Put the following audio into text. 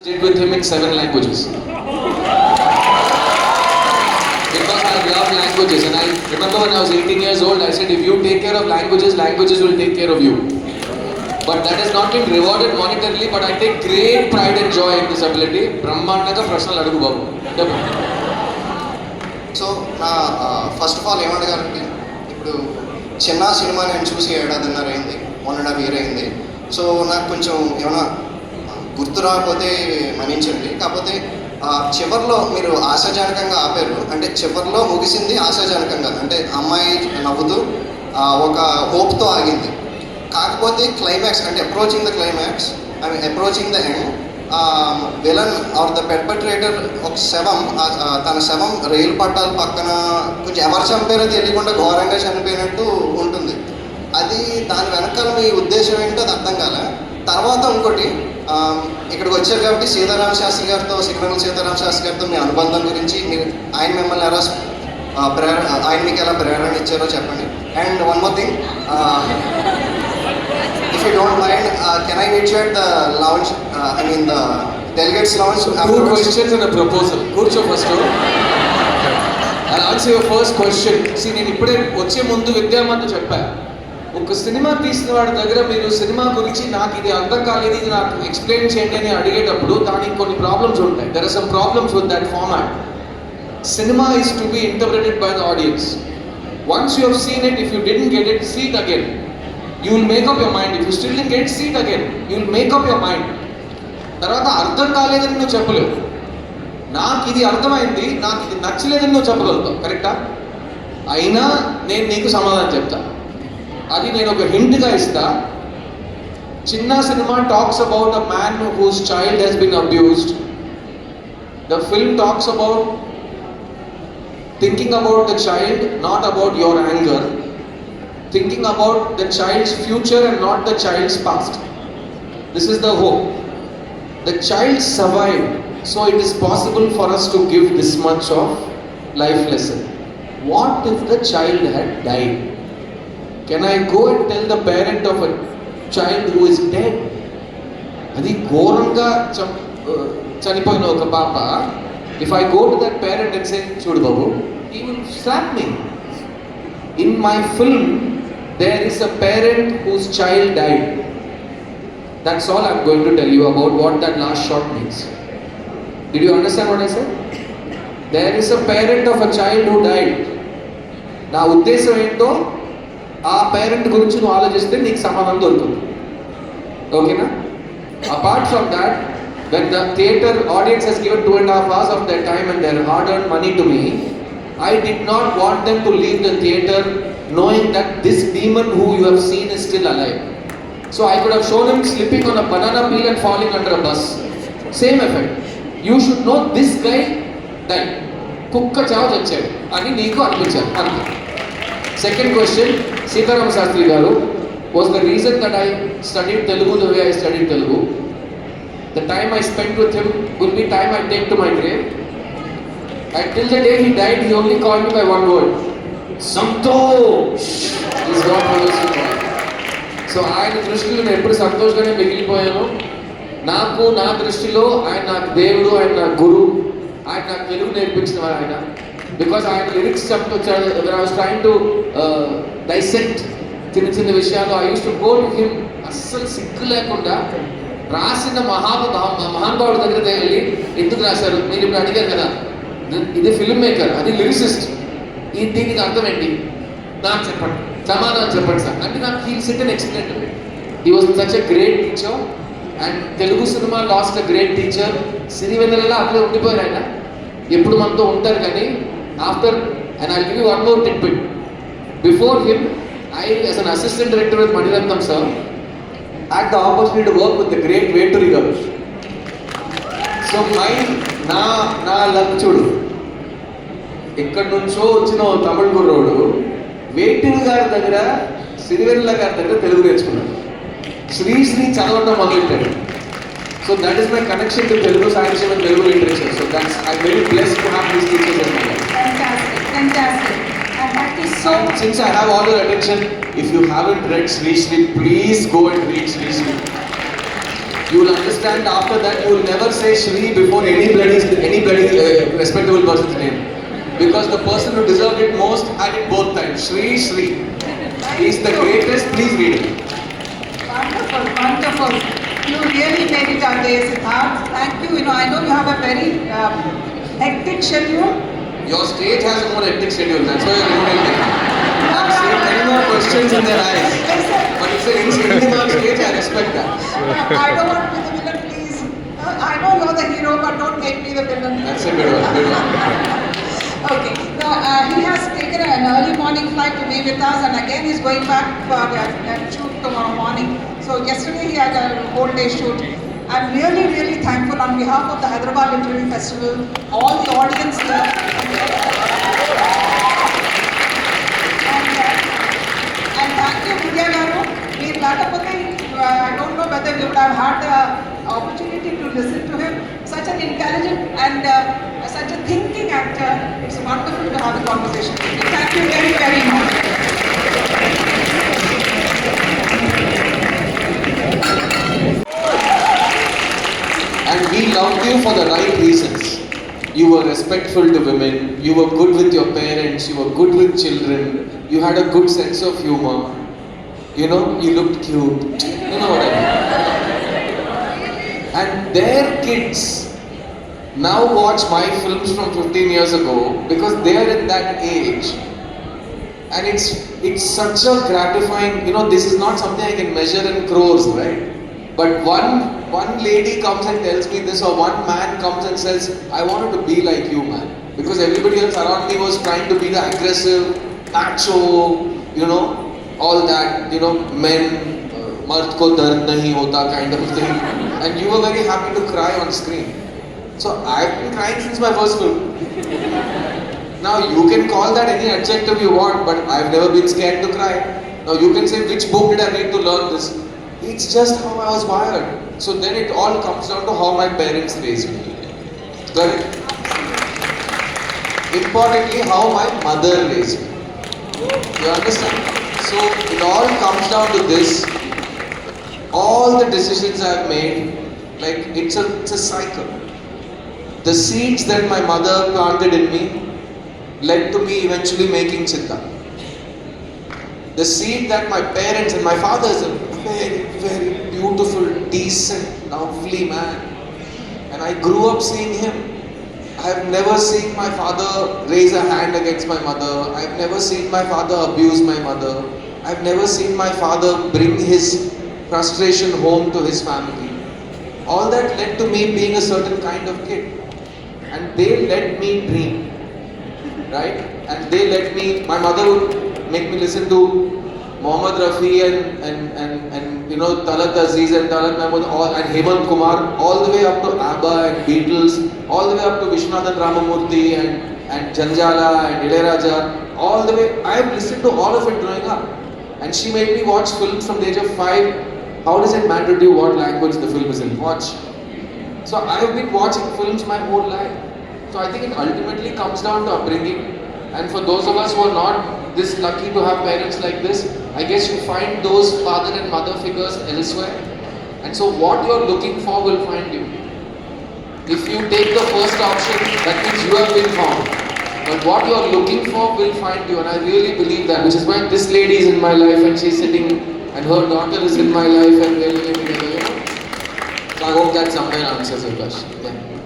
Did with him in 7 languages. Because I love languages, and I remember when I was 18 years old, I said if you take care of languages, languages will take care of you. But that has not been rewarded monetarily, but I take great pride and joy in this ability. Brahmandaga prashnalu adugu babu. So నా first of all ఏమడగాలంటే ఇప్పుడు చిన్న cinema నేను చూసి ఏడాదిన్నర అయింది, 1.5 year అయింది. So నాకు కొంచెం ఏమైనా గుర్తు రాకపోతే మన్నించండి. కాకపోతే చివరిలో మీరు ఆశాజనకంగా ఆపారు, అంటే చివరిలో ముగిసింది ఆశాజనకంగా, అంటే అమ్మాయి నవ్వుతూ ఒక హోప్తో ఆగింది. కాకపోతే క్లైమాక్స్ అంటే approaching the climax, I mean approaching the end, villain or the perpetrator ఒక శవం, తన శవం రైలు పట్టాల పక్కన కొంచెం ఎవరు చంపారో తెలియకుండా ఘోరంగా చనిపోయినట్టు ఉంటుంది. అది దాని వెనకాల మీ ఉద్దేశం ఏంటో అది అర్థం కాలే. తర్వాత ఇంకోటి, ఇక్కడికి వచ్చారు కాబట్టి సీతారామ శాస్త్రి గారితో, సిరివెన్నెల సీతారామ శాస్త్రి గారితో మీ అనుబంధం గురించి, మీరు ఆయన మిమ్మల్ని ఎలా ఆయన మీకు ఎలా ప్రేరణ ఇచ్చారో చెప్పండి. And one more thing, if you don't mind, can I meet you at the lounge, I mean the delegates lounge? 2 questions and a proposal. Kurcho first. I'll answer your first question. See, నేను ఇప్పుడే వచ్చే ముందు విద్యామంతా చెప్పాను, ఒక cinema తీసిన వాడి దగ్గర మీరు సినిమా గురించి నాకు ఇది అర్థం కాలేదు, ఇది నాకు ఎక్స్ప్లెయిన్ చేయండి అని అడిగేటప్పుడు దానికి కొన్ని ప్రాబ్లమ్స్ ఉంటాయి. There are some problems with that format. Cinema is to be interpreted by the audience. Once you have seen it, if you didn't get it, see it again. You will make up your mind. If you still didn't get it, see it again. You will make up your mind. తర్వాత అర్థం కాలేదని నువ్వు చెప్పలేవు. నాకు ఇది అర్థమైంది, నాకు ఇది నచ్చలేదని నువ్వు చెప్పగలుగుతావు, కరెక్టా? అయినా నేను నీకు సమాధానం చెప్తా. అది నేను ఒక హింట్గా ఇస్తా. చిన్న cinema talks about a man whose child he's been abused. The film talks about thinking about the child, not about your anger. Thinking about the child's future and not the child's past. This is the hope. The child survived, so it is possible for us to give this much of life lesson. What if the child had died? Can I go and tell the parent of a child who is dead? Adi ghoranga chanipoyina oka papa, if I go to that parent and say, Chudu Babu, he will slap me. In my film, there is a parent whose child died. That's all I'm going to tell you about what that last shot means. Did you understand what I said? There is a parent of a child who died. నా ఉద్దేశం ఏంటో ఆ parent గురించి నువ్వు ఆలోచిస్తే నీకు సమాధానం దొరుకుతుంది. ఓకేనా? Apart from that, when the theatre audience has given 2.5 hours of their time and their hard-earned money to me, I did not want them to leave the theatre knowing that this demon who you have seen is still alive. So I could have shown him slipping on a banana peel and falling under a bus. Same effect. You should know this guy died. Kukka chavu chachadu ani neeku anpinchadu ante. Second question, Sitarama Sastry garu was the reason that I studied Telugu the way I studied Telugu. The time I spent with him will be time I take to my grave. Until the day he died, he only called me by one word. Santosh is what he was called. So ఆయన దృష్టిలో నేను ఎప్పుడు సంతోషంగానే మిగిలిపోయాను. నాకు నా దృష్టిలో ఆయన నాకు దేవుడు, ఆయన నా గురు, ఆయన నాకు తెలుగు నేర్పించిన వారు ఆయన. బికాస్ ఆయన lyrics చెప్తొచ్చాడు. when I was trying to dissect చిన్న విషయాలు, I used to go to him అస్సలు సిగ్గు లేకుండా. రాసిన మహానుభావుడి దగ్గర వెళ్ళి ఎందుకు రాశారు మీరు ఇప్పుడు అడిగారు కదా, ఇది ఫిల్మ్ మేకర్, అది లిరిసిస్ట్, దీనికి అర్థం ఏంటి నాకు చెప్పండి, సమాధానం చెప్పండి సార్ అంటే నాకు he sit and explain to me. He was such a great teacher and Telugu cinema lost a great teacher. సిరివెన్నెలలో అట్లే ఉండిపోయారు ఆయన, ఎప్పుడు మనతో ఉంటారు. కానీ after, and I give you one more tip it, before him I as an assistant director with Maniratnam sir had the opportunity to work with the great Veturi garu. So నా luck చూడు, ఇక్కడ నుంచో వచ్చిన తమిళ కుర్రోడు వేటూరి గారి దగ్గర, సిరివెన్నెల గారి దగ్గర తెలుగు నేర్చుకున్నాడు. శ్రీ చదవడం మొదలెట్టాడు. So that is my connection to Telugu science and Telugu literature. So that's, I'm very blessed to have these teachers in my life. Fantastic. And that is so. Since I have all your attention, if you haven't read Sri, please go and read Sri. You will understand after that you will never say Shri before any bloody respectable person's name. Because the person who deserved it most had it both times. Shri Shri. He is the greatest. Please read it. Wonderful, wonderful. You really made it our day, Siddharth. Thank you. I know you have a very hectic schedule. Your stage has a more hectic schedule. That's why you're ruining it. I've seen many more questions in their eyes. But it's an in-demand stage. I respect that. I don't want to be the villain, please. I know you're the hero, but don't make me the villain. That's a good one. Good one. Okay. Now, he has taken an early morning flight to be with us, and again he's going back for a shoot tomorrow morning. So yesterday he had a whole day shoot. I'm really, really thankful on behalf of the Hyderabad Literary Festival, all the audience here. And thank you, Vidya Garu. I don't know whether we would have had the opportunity to listen to him. Such an intelligent and such a thinking actor. It's wonderful to have a conversation with him. Thank you very, very much. And we loved you for the right reasons. You were respectful to women, you were good with your parents, you were good with children, you had a good sense of humor. You looked cute. You know what I mean? And their kids now watch my films from 15 years ago because they are in that age. And it's such a gratifying, this is not something I can measure in crores, right? But one lady comes and tells me this, or one man comes and says, I wanted to be like you, man. Because everybody else around me was trying to be the aggressive, macho, all that, men, mard ko dard nahi hota kind of thing. And you were very happy to cry on screen. So I've been crying since my first film. Now you can call that any adjective you want, but I've never been scared to cry. Now you can say, which book did I read to learn this? It's just how I was wired. So then it all comes down to how my parents raised me. Correct? Importantly, how my mother raised me. You understand? So it all comes down to this. All the decisions I've made, like it's a cycle. The seeds that my mother planted in me led to me eventually making Chitta. The seed that my parents and my father is a very, very beautiful, decent, lovely man. And I grew up seeing him. I have never seen my father raise a hand against my mother. I have never seen my father abuse my mother. I have never seen my father bring his frustration home to his family. All that led to me being a certain kind of kid. And they let me dream. Right? And they let me, my mother would make me listen to Mohammad Rafi and Talat Aziz and Talat Mahmood and Hemant Kumar, all the way up to ABBA and Beatles, all the way up to Vishwanathan Ramamurthy and Janjala and Ilayaraja, all the way. I have listened to all of it growing up. And she made me watch films from the age of 5. How does it matter to you what language the film is in? Watch. So I have been watching films my whole life. So I think it ultimately comes down to upbringing. And for those of us who are not this lucky to have parents like this, I guess you find those father and mother figures elsewhere. And so what you're looking for will find you. If you take the first option, that means you have been found. But what you're looking for will find you. And I really believe that, which is why this lady is in my life and she's sitting and her daughter is in my life and we're living together. So I hope that somewhere answers your question. Yeah.